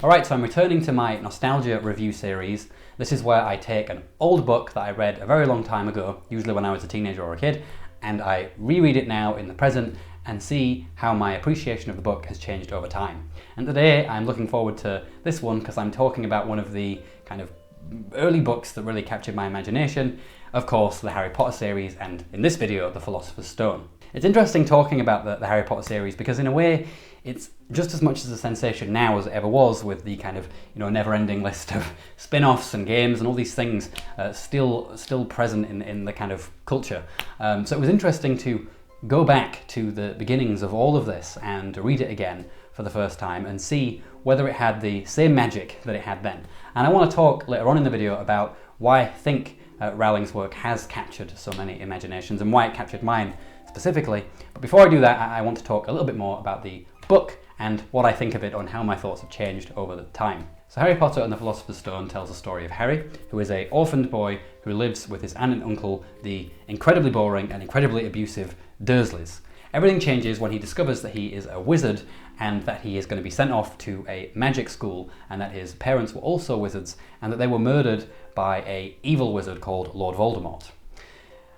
Alright, so I'm returning to my nostalgia review series. This is where I take an old book that I read a very long time ago, usually when I was a teenager or a kid, and I reread it now in the present and see how my appreciation of the book has changed over time. And today I'm looking forward to this one because I'm talking about one of the kind of early books that really captured my imagination, of course the Harry Potter series, and in this video the Philosopher's Stone. It's interesting talking about the Harry Potter series because in a way it's just as much as a sensation now as it ever was, with the kind of never-ending list of spin-offs and games and all these things still present in the kind of culture. So it was interesting to go back to the beginnings of all of this and read it again for the first time and see whether it had the same magic that it had then. And I want to talk later on in the video about why I think Rowling's work has captured so many imaginations and why it captured mine specifically. But before I do that, I want to talk a little bit more about the book and what I think of it and how my thoughts have changed over the time. So Harry Potter and the Philosopher's Stone tells the story of Harry, who is an orphaned boy who lives with his aunt and uncle, the incredibly boring and incredibly abusive Dursleys. Everything changes when he discovers that he is a wizard and that he is going to be sent off to a magic school, and that his parents were also wizards and that they were murdered by an evil wizard called Lord Voldemort.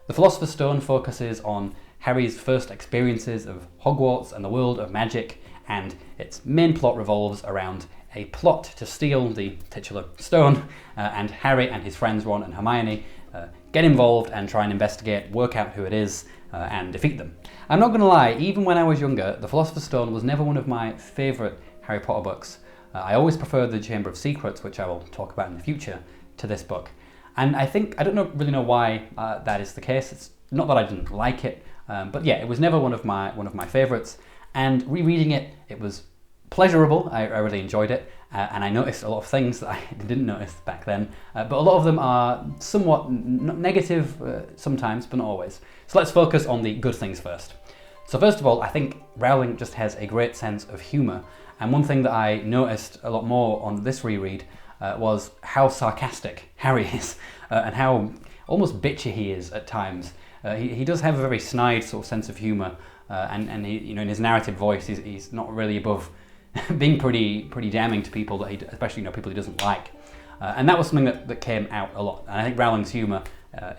The Philosopher's Stone focuses on Harry's first experiences of Hogwarts and the world of magic, and its main plot revolves around a plot to steal the titular stone, and Harry and his friends Ron and Hermione get involved and try and investigate, work out who it is, and defeat them. I'm not going to lie, even when I was younger, the Philosopher's Stone was never one of my favourite Harry Potter books. I always preferred the Chamber of Secrets, which I will talk about in the future, to this book. And I don't really know why that is the case. It's not that I didn't like it, but yeah, it was never one of my favourites. And rereading it, it was pleasurable. I really enjoyed it, and I noticed a lot of things that I didn't notice back then. But a lot of them are somewhat negative sometimes, but not always. So let's focus on the good things first. So first of all, I think Rowling just has a great sense of humour. And one thing that I noticed a lot more on this reread was how sarcastic Harry is, and how almost bitchy he is at times. He does have a very snide sort of sense of humour, and he, in his narrative voice, he's not really above being pretty damning to people that especially people he doesn't like. And that was something that came out a lot. And I think Rowling's humour,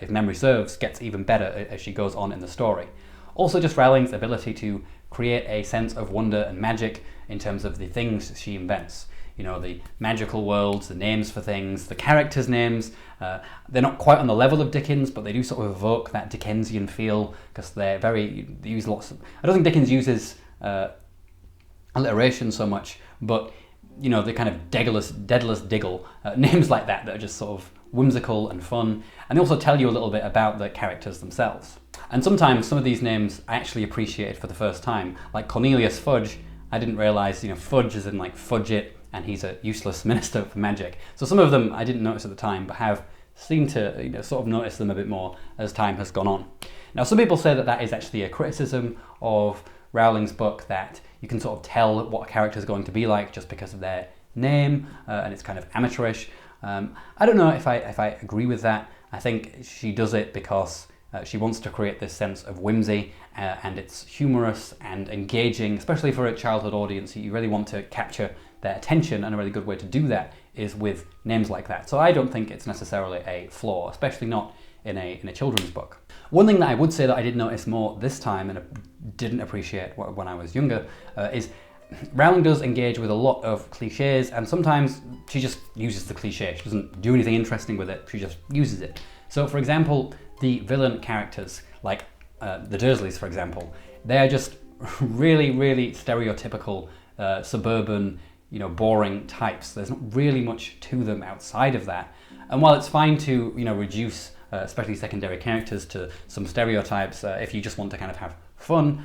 if memory serves, gets even better as she goes on in the story. Also, just Rowling's ability to create a sense of wonder and magic in terms of the things she invents. The magical worlds, the names for things, the characters' names. They're not quite on the level of Dickens, but they do sort of evoke that Dickensian feel because they use lots of... I don't think Dickens uses alliteration so much, but the kind of Daedalus Diggle, names like that are just sort of whimsical and fun, and they also tell you a little bit about the characters themselves. And sometimes some of these names I actually appreciated for the first time, like Cornelius Fudge. I didn't realise, Fudge is in like fudge it, and he's a useless minister for magic. So some of them I didn't notice at the time, but have seemed to sort of notice them a bit more as time has gone on. Now, some people say that is actually a criticism of Rowling's book, that you can sort of tell what a character is going to be like just because of their name, and it's kind of amateurish. I don't know if I agree with that. I think she does it because she wants to create this sense of whimsy, and it's humorous and engaging, especially for a childhood audience. You really want to capture their attention, and a really good way to do that is with names like that. So I don't think it's necessarily a flaw, especially not in a children's book. One thing that I would say that I did notice more this time and didn't appreciate when I was younger is Rowling does engage with a lot of cliches, and sometimes she just uses the cliche. She doesn't do anything interesting with it, she just uses it. So for example, the villain characters, like the Dursleys for example, they are just really stereotypical suburban, boring types. There's not really much to them outside of that. And while it's fine to, reduce especially secondary characters to some stereotypes if you just want to kind of have fun,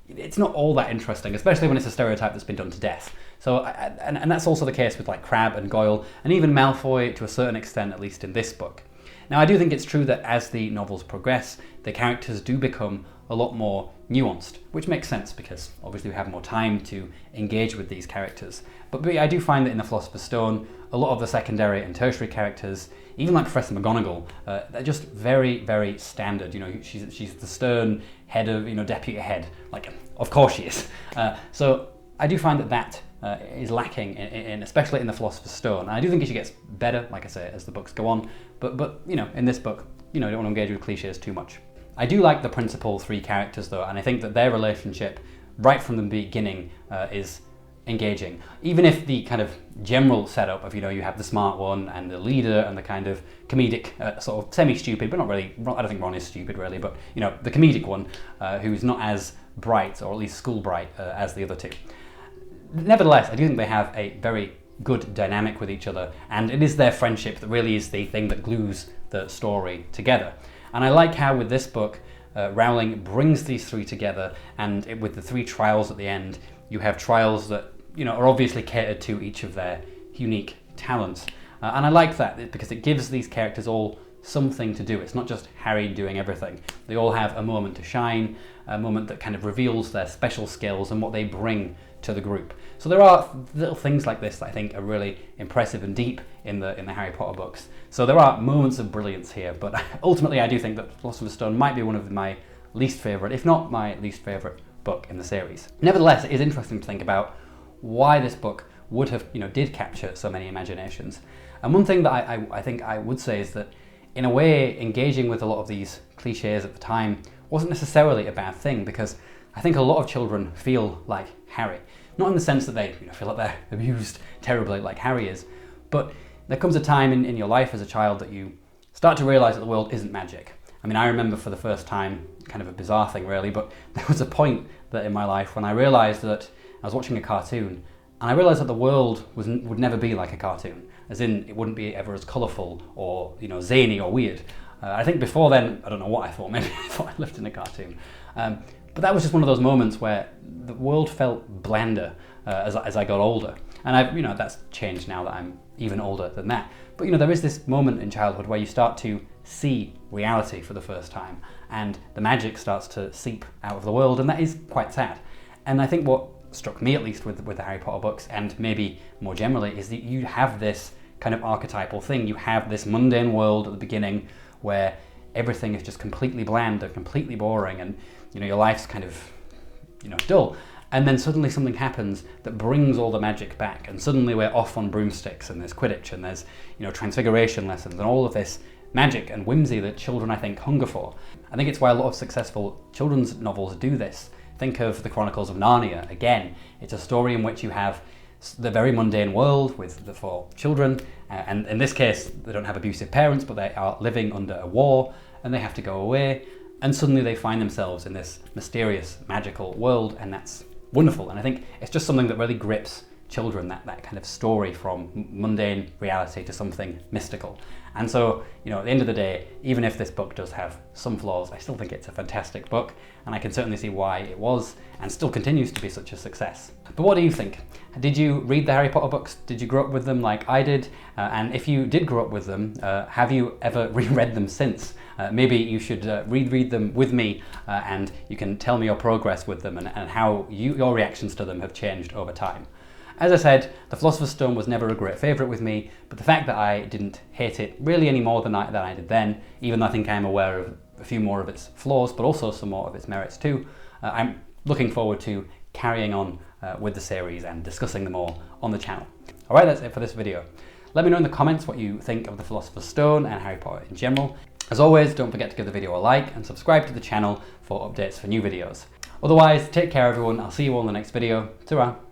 it's not all that interesting, especially when it's a stereotype that's been done to death. So, and that's also the case with like Crabbe and Goyle, and even Malfoy to a certain extent, at least in this book. Now, I do think it's true that as the novels progress, the characters do become a lot more nuanced, which makes sense because obviously we have more time to engage with these characters. But I do find that in the Philosopher's Stone, a lot of the secondary and tertiary characters, even like Professor McGonagall, they're just very standard. She's the stern head of, deputy head. Like, of course she is. So I do find that is lacking, especially in the Philosopher's Stone. And I do think she gets better, like I say, as the books go on. But you know, in this book, you know, you don't want to engage with cliches too much. I do like the principal three characters though, and I think that their relationship right from the beginning is engaging. Even if the kind of general setup of, you know, you have the smart one and the leader and the kind of comedic, sort of semi-stupid, but not really, I don't think Ron is stupid really, but, you know, the comedic one who's not as bright, or at least school bright, as the other two. Nevertheless, I do think they have a very good dynamic with each other, and it is their friendship that really is the thing that glues the story together. And I like how with this book, Rowling brings these three together, and with the three trials at the end, you have trials that, you know, are obviously catered to each of their unique talents. And I like that because it gives these characters all something to do. It's not just Harry doing everything. They all have a moment to shine, a moment that kind of reveals their special skills and what they bring to the group. So there are little things like this that I think are really impressive and deep in the Harry Potter books. So there are moments of brilliance here, but ultimately I do think that Philosopher's Stone might be one of my least favourite, if not my least favourite book in the series. Nevertheless, it is interesting to think about why this book would have, you know, did capture so many imaginations. And one thing that I think I would say is that in a way, engaging with a lot of these cliches at the time wasn't necessarily a bad thing, because I think a lot of children feel like Harry. Not in the sense that they, you know, feel like they're abused terribly like Harry is, but there comes a time in your life as a child that you start to realise that the world isn't magic. I mean, I remember for the first time, kind of a bizarre thing really, but there was a point that in my life when I realised that I was watching a cartoon, and I realised that the world would never be like a cartoon, as in it wouldn't be ever as colourful or, you know, zany or weird. I think before then, I don't know what I thought, maybe I thought I lived in a cartoon. But that was just one of those moments where the world felt blander as I got older. And you know, that's changed now that I'm even older than that. But you know, there is this moment in childhood where you start to see reality for the first time, and the magic starts to seep out of the world, and that is quite sad. And I think what struck me, at least with the Harry Potter books, and maybe more generally, is that you have this kind of archetypal thing. You have this mundane world at the beginning where everything is just completely bland and completely boring, and you know, your life's kind of, you know, dull. And then suddenly something happens that brings all the magic back, and suddenly we're off on broomsticks, and there's Quidditch, and there's, you know, transfiguration lessons, and all of this magic and whimsy that children, I think, hunger for. I think it's why a lot of successful children's novels do this. Think of the Chronicles of Narnia. Again, it's a story in which you have the very mundane world with the four children, and in this case, they don't have abusive parents, but they are living under a war, and they have to go away, and suddenly they find themselves in this mysterious, magical world, and that's wonderful. And I think it's just something that really grips children, that kind of story from mundane reality to something mystical. And so, you know, at the end of the day, even if this book does have some flaws, I still think it's a fantastic book, and I can certainly see why it was and still continues to be such a success. But what do you think? Did you read the Harry Potter books? Did you grow up with them like I did? And if you did grow up with them, have you ever reread them since? Maybe you should reread them with me, and you can tell me your progress with them and how your reactions to them have changed over time. As I said, The Philosopher's Stone was never a great favourite with me, but the fact that I didn't hate it really any more than I did then, even though I think I'm aware of a few more of its flaws, but also some more of its merits too, I'm looking forward to carrying on with the series and discussing them all on the channel. Alright, that's it for this video. Let me know in the comments what you think of The Philosopher's Stone and Harry Potter in general. As always, don't forget to give the video a like and subscribe to the channel for updates for new videos. Otherwise, take care everyone, I'll see you all in the next video. Ta-ra!